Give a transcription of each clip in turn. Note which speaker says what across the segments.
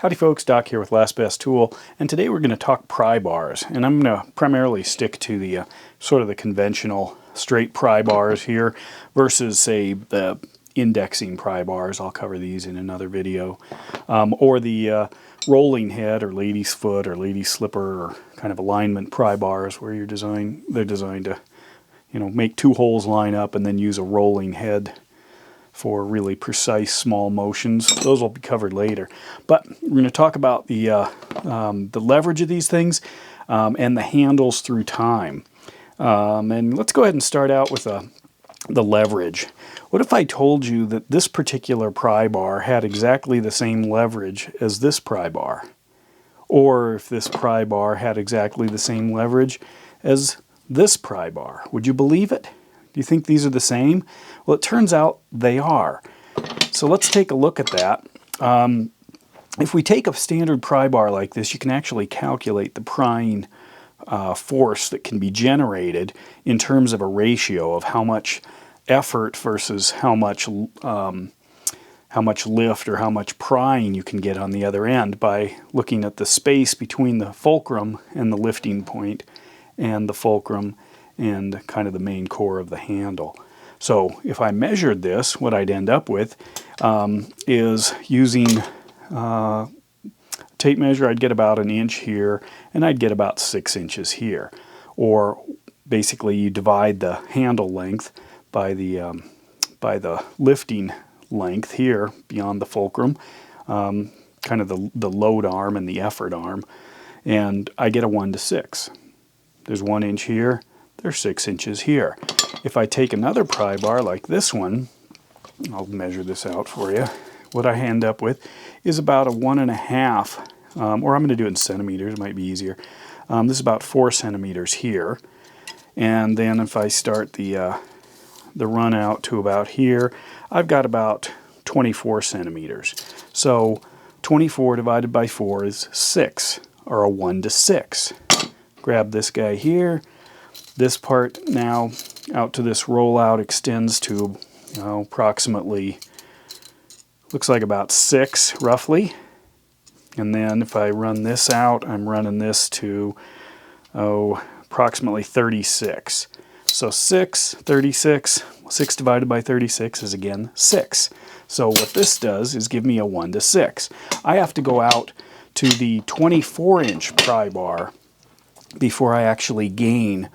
Speaker 1: Howdy folks, Doc here with Last Best Tool, and today we're going to talk pry bars, and I'm going to primarily stick to the sort of the conventional straight pry bars here versus say the indexing pry bars. I'll cover these in another video, or the rolling head or lady's foot or lady's slipper or kind of alignment pry bars where they're designed to, you know, make two holes line up and then use a rolling head for really precise small motions. Those will be covered later. But we're going to talk about the leverage of these things and the handles through time. And let's go ahead and start out with the leverage. What if I told you that this particular pry bar had exactly the same leverage as this pry bar? Or if this pry bar had exactly the same leverage as this pry bar? Would you believe it? Do you think these are the same? Well, it turns out they are. So let's take a look at that. If we take a standard pry bar like this, you can actually calculate the prying force that can be generated in terms of a ratio of how much effort versus how much lift or how much prying you can get on the other end by looking at the space between the fulcrum and the lifting point and the fulcrum and kind of the main core of the handle. So if I measured this, what I'd end up with is using tape measure. I'd get about an inch here, and I'd get about 6 inches here. Or basically, you divide the handle length by the lifting length here beyond the fulcrum, kind of the load arm and the effort arm, and I get a 1 to 6. There's 1 inch here. There's 6 inches here. If I take another pry bar like this one, I'll measure this out for you. What I end up with is about a 1.5, or I'm going to do it in centimeters, it might be easier. This is about 4 centimeters here. And then if I start the run out to about here, I've got about 24 centimeters. So 24 divided by 4 is 6, or a 1 to 6. Grab this guy here. This part now out to this rollout extends to approximately, looks like about 6 roughly. And then if I run this out, I'm running this to approximately 36. So 36 divided by 36 is again 6. So what this does is give me a 1 to 6. I have to go out to the 24-inch pry bar before I actually gain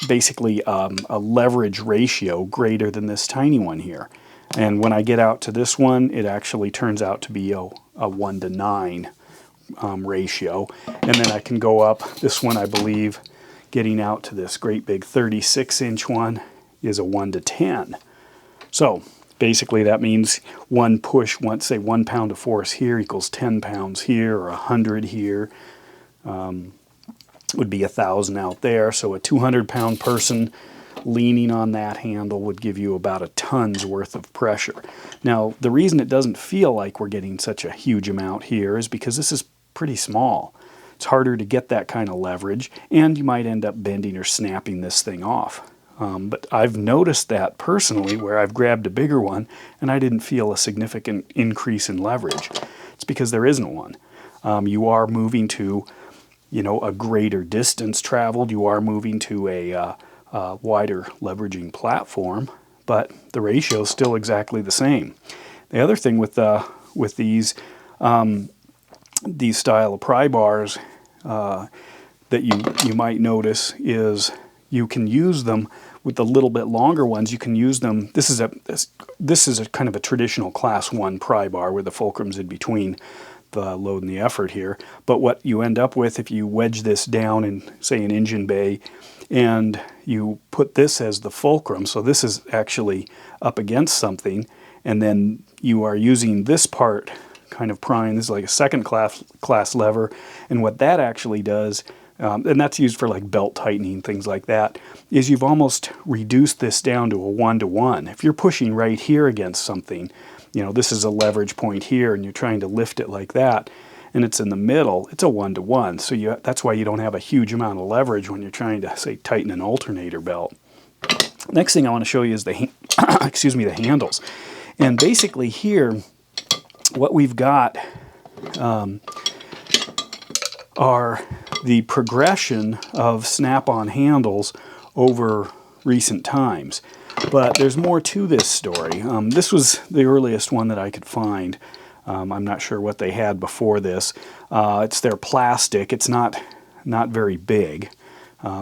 Speaker 1: basically a leverage ratio greater than this tiny one here. And when I get out to this one, it actually turns out to be a 1 to 9 ratio. And then I can go up. This one, I believe, getting out to this great big 36-inch one is a 1 to 10. So basically that means one push, say 1 pound of force here equals 10 pounds here, or 100 here. Would be 1,000 out there. So a 200-pound person leaning on that handle would give you about a ton's worth of pressure. Now, the reason it doesn't feel like we're getting such a huge amount here is because this is pretty small. It's harder to get that kind of leverage, and you might end up bending or snapping this thing off. But I've noticed that personally where I've grabbed a bigger one and I didn't feel a significant increase in leverage. It's because there isn't one. You are moving to a greater distance traveled. You are moving to a wider leveraging platform, but the ratio is still exactly the same. The other thing with these style of pry bars that you might notice is you can use them with the little bit longer ones. You can use them. This is a kind of a traditional class 1 pry bar where the fulcrum's in between the load and the effort here. But what you end up with if you wedge this down in, say, an engine bay, and you put this as the fulcrum, so this is actually up against something, and then you are using this part kind of prying. This is like a second class lever, and what that actually does, and that's used for like belt tightening, things like that, is you've almost reduced this down to a 1 to 1. If you're pushing right here against something, this is a leverage point here, and you're trying to lift it like that, and it's in the middle, it's a 1 to 1. So that's why you don't have a huge amount of leverage when you're trying to, say, tighten an alternator belt. Next thing I want to show you is the handles. And basically here, what we've got are the progression of snap-on handles over recent times. But there's more to this story. This was the earliest one that I could find. I'm not sure what they had before this. It's their plastic. It's not very big.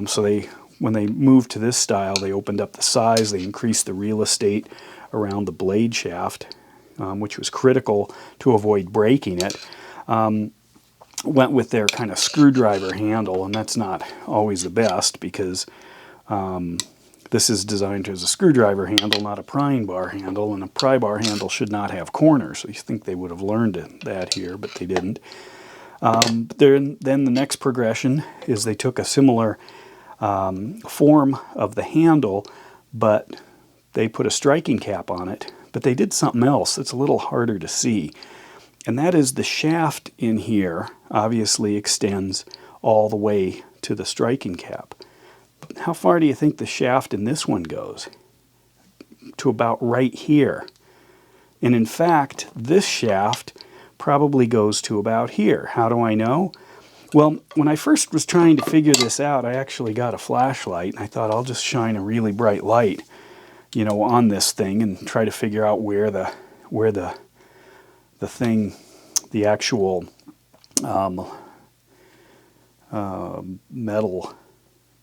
Speaker 1: So when they moved to this style, they opened up the size. They increased the real estate around the blade shaft, which was critical to avoid breaking it. Went with their kind of screwdriver handle, and that's not always the best because this is designed as a screwdriver handle, not a prying bar handle, and a pry bar handle should not have corners. So you think they would have learned that here, but they didn't. Then the next progression is they took a similar form of the handle, but they put a striking cap on it, but they did something else that's a little harder to see. And that is the shaft in here obviously extends all the way to the striking cap. How far do you think the shaft in this one goes? To about right here. And in fact, this shaft probably goes to about here. How do I know? Well, when I first was trying to figure this out, I actually got a flashlight, and I thought I'll just shine a really bright light, you know, on this thing and try to figure out where the thing, the actual metal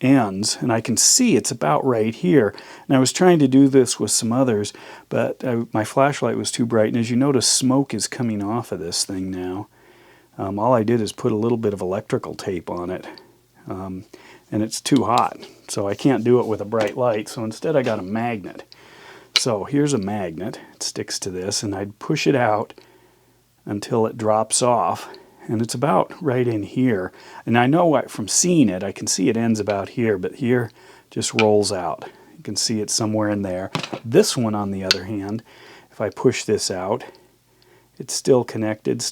Speaker 1: ends, and I can see it's about right here. And I was trying to do this with some others, but my flashlight was too bright, and as you notice, smoke is coming off of this thing now. All I did is put a little bit of electrical tape on it, and it's too hot, so I can't do it with a bright light, so instead I got a magnet. So here's a magnet. It sticks to this, and I'd push it out until it drops off, and it's about right in here. And I know from seeing it, I can see it ends about here, but here just rolls out. You can see it somewhere in there. This one, on the other hand, if I push this out, it's still connected,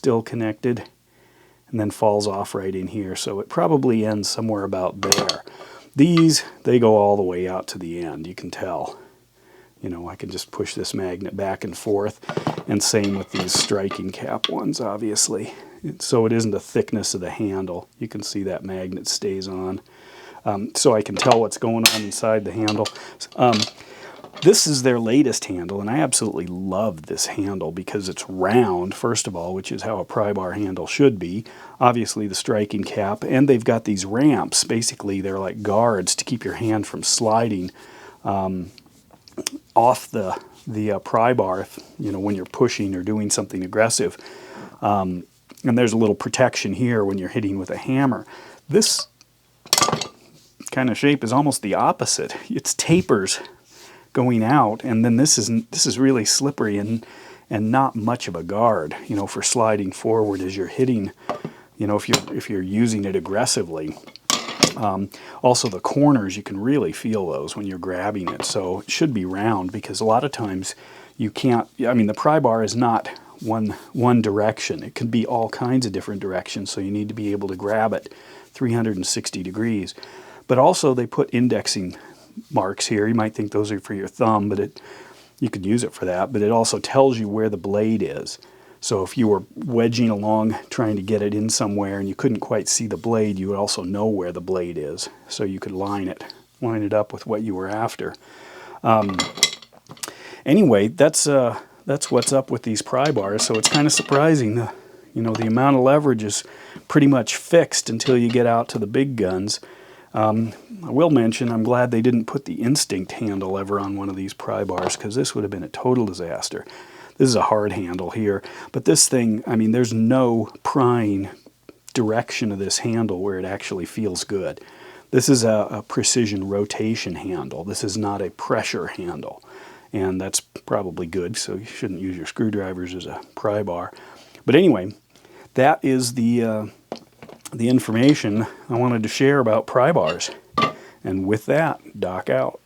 Speaker 1: and then falls off right in here. So it probably ends somewhere about there. These, they go all the way out to the end, you can tell. You know, I can just push this magnet back and forth, and same with these striking cap ones, obviously. So it isn't the thickness of the handle. You can see that magnet stays on. So I can tell what's going on inside the handle. This is their latest handle, and I absolutely love this handle because it's round, first of all, which is how a pry bar handle should be. Obviously the striking cap, and they've got these ramps. Basically, they're like guards to keep your hand from sliding off the pry bar, you know, when you're pushing or doing something aggressive. And there's a little protection here when you're hitting with a hammer. This kind of shape is almost the opposite. It's tapers going out, and then this is really slippery and not much of a guard, you know, for sliding forward as you're hitting, you know, if you're using it aggressively. Also the corners, you can really feel those when you're grabbing it, so it should be round, because a lot of times you can't, I mean, the pry bar is not one direction. It can be all kinds of different directions, so you need to be able to grab it 360 degrees. But also they put indexing marks here. You might think those are for your thumb, but you could use it for that, but it also tells you where the blade is. So if you were wedging along trying to get it in somewhere and you couldn't quite see the blade, you would also know where the blade is, so you could line it up with what you were after. Anyway, that's what's up with these pry bars. So it's kind of surprising. You know, the amount of leverage is pretty much fixed until you get out to the big guns. I will mention, I'm glad they didn't put the Instinct handle ever on one of these pry bars, because this would have been a total disaster. This is a hard handle here, but this thing, I mean, there's no prying direction of this handle where it actually feels good. This is a precision rotation handle. This is not a pressure handle, and that's probably good, so you shouldn't use your screwdrivers as a pry bar. But anyway, that is the information I wanted to share about pry bars. And with that, Doc out.